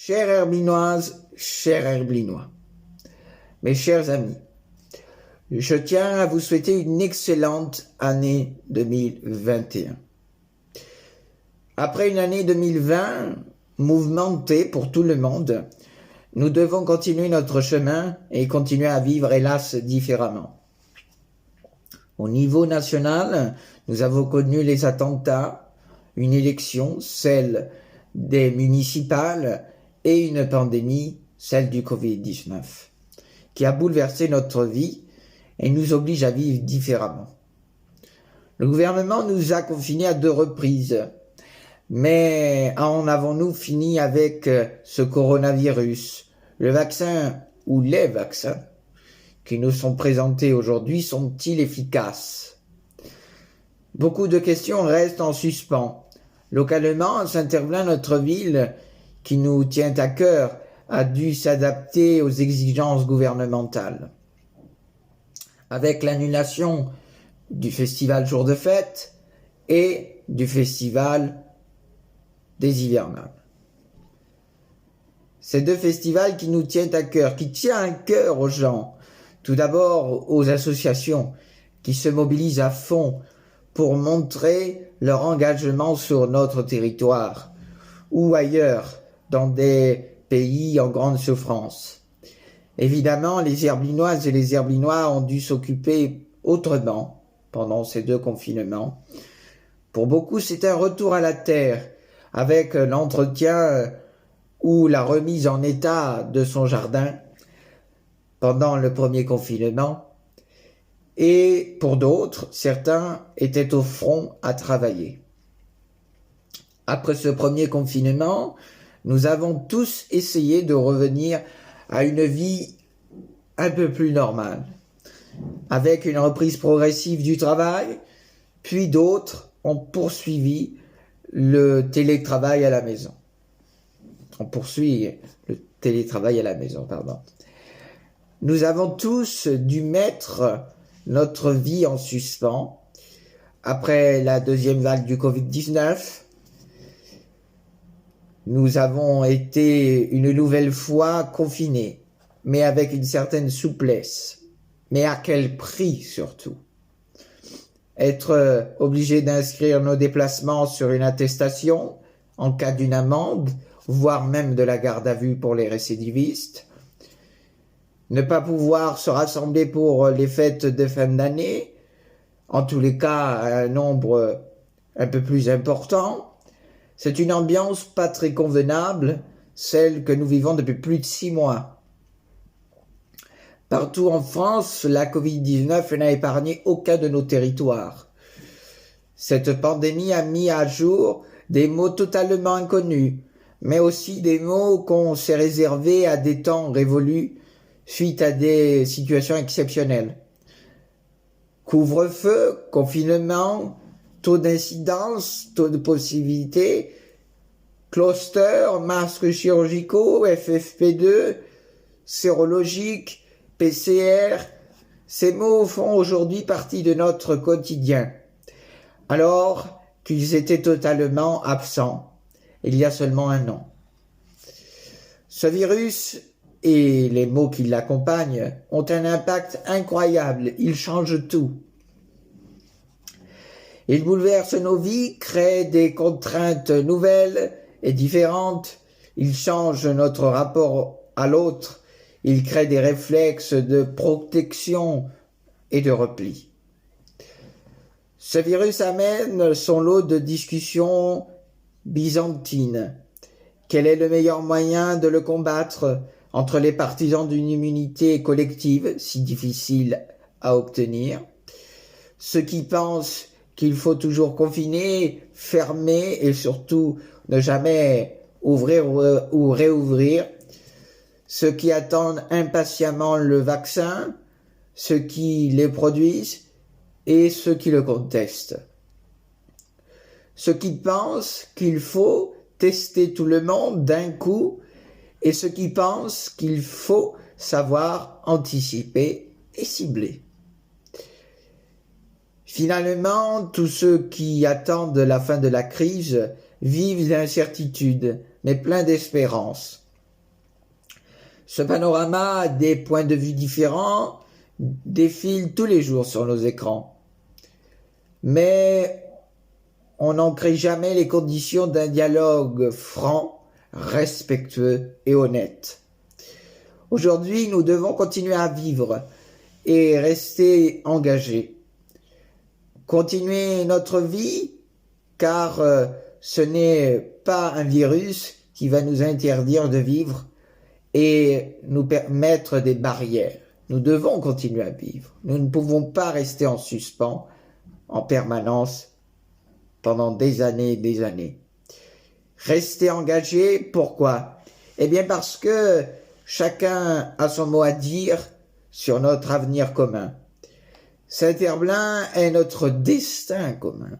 Chères Herbinoises, chers Herbinois, mes chers amis, je tiens à vous souhaiter une excellente année 2021. Après une année 2020 mouvementée pour tout le monde, nous devons continuer notre chemin et continuer à vivre, hélas, différemment. Au niveau national, nous avons connu les attentats, une élection, celle des municipales, et une pandémie, celle du Covid-19, qui a bouleversé notre vie et nous oblige à vivre différemment. Le gouvernement nous a confinés à 2 reprises, mais en avons-nous fini avec ce coronavirus? Le vaccin ou les vaccins qui nous sont présentés aujourd'hui sont-ils efficaces? Beaucoup de questions restent en suspens. Localement, Saint-Herblain, notre ville, qui nous tient à cœur, a dû s'adapter aux exigences gouvernementales. Avec l'annulation du festival Jour de Fête et du festival des Hivernales. Ces 2 festivals qui nous tiennent à cœur, qui tiennent à cœur aux gens, tout d'abord aux associations qui se mobilisent à fond pour montrer leur engagement sur notre territoire ou ailleurs, dans des pays en grande souffrance. Évidemment, les Herbinoises et les Herbinois ont dû s'occuper autrement pendant ces 2 confinements. Pour beaucoup, c'est un retour à la terre, avec l'entretien ou la remise en état de son jardin pendant le premier confinement. Et pour d'autres, certains étaient au front à travailler. Après ce premier confinement, nous avons tous essayé de revenir à une vie un peu plus normale, avec une reprise progressive du travail, puis d'autres ont poursuivi le télétravail à la maison. Nous avons tous dû mettre notre vie en suspens après la 2e vague du Covid-19. Nous avons été une nouvelle fois confinés, mais avec une certaine souplesse. Mais à quel prix surtout? Être obligé d'inscrire nos déplacements sur une attestation en cas d'une amende, voire même de la garde à vue pour les récidivistes. Ne pas pouvoir se rassembler pour les fêtes de fin d'année, en tous les cas un nombre un peu plus important. C'est une ambiance pas très convenable, celle que nous vivons depuis plus de 6 mois. Partout en France, la Covid-19 n'a épargné aucun de nos territoires. Cette pandémie a mis à jour des mots totalement inconnus, mais aussi des mots qu'on s'est réservés à des temps révolus suite à des situations exceptionnelles. Couvre-feu, confinement, taux d'incidence, taux de possibilité, cluster, masques chirurgicaux, FFP2, sérologique, PCR, ces mots font aujourd'hui partie de notre quotidien, alors qu'ils étaient totalement absents il y a seulement 1 an. Ce virus et les mots qui l'accompagnent ont un impact incroyable, ils changent tout. Ils bouleversent nos vies, créent des contraintes nouvelles et différentes, ils changent notre rapport à l'autre, ils créent des réflexes de protection et de repli. Ce virus amène son lot de discussions byzantines. Quel est le meilleur moyen de le combattre entre les partisans d'une immunité collective, si difficile à obtenir, ceux qui pensent qu'il faut toujours confiner, fermer et surtout ne jamais ouvrir ou réouvrir, ceux qui attendent impatiemment le vaccin, ceux qui les produisent et ceux qui le contestent. Ceux qui pensent qu'il faut tester tout le monde d'un coup et ceux qui pensent qu'il faut savoir anticiper et cibler. Finalement, tous ceux qui attendent la fin de la crise vivent d'incertitude, mais plein d'espérance. Ce panorama des points de vue différents défile tous les jours sur nos écrans. Mais on n'en crée jamais les conditions d'un dialogue franc, respectueux et honnête. Aujourd'hui, nous devons continuer à vivre et rester engagés. Continuer notre vie, car ce n'est pas un virus qui va nous interdire de vivre et nous mettre des barrières. Nous devons continuer à vivre. Nous ne pouvons pas rester en suspens en permanence pendant des années et des années. Rester engagé, pourquoi? Eh bien parce que chacun a son mot à dire sur notre avenir commun. Saint-Herblain est notre destin commun.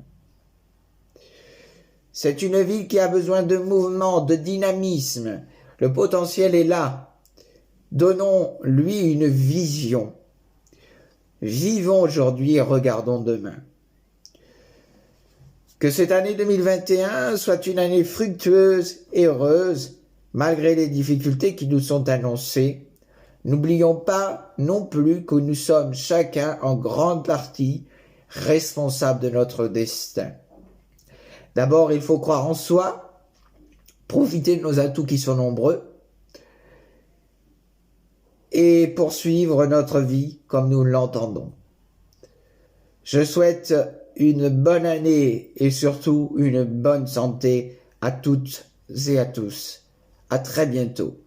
C'est une ville qui a besoin de mouvement, de dynamisme. Le potentiel est là. Donnons-lui une vision. Vivons aujourd'hui et regardons demain. Que cette année 2021 soit une année fructueuse et heureuse, malgré les difficultés qui nous sont annoncées. N'oublions pas non plus que nous sommes chacun en grande partie responsables de notre destin. D'abord, il faut croire en soi, profiter de nos atouts qui sont nombreux et poursuivre notre vie comme nous l'entendons. Je souhaite une bonne année et surtout une bonne santé à toutes et à tous. À très bientôt.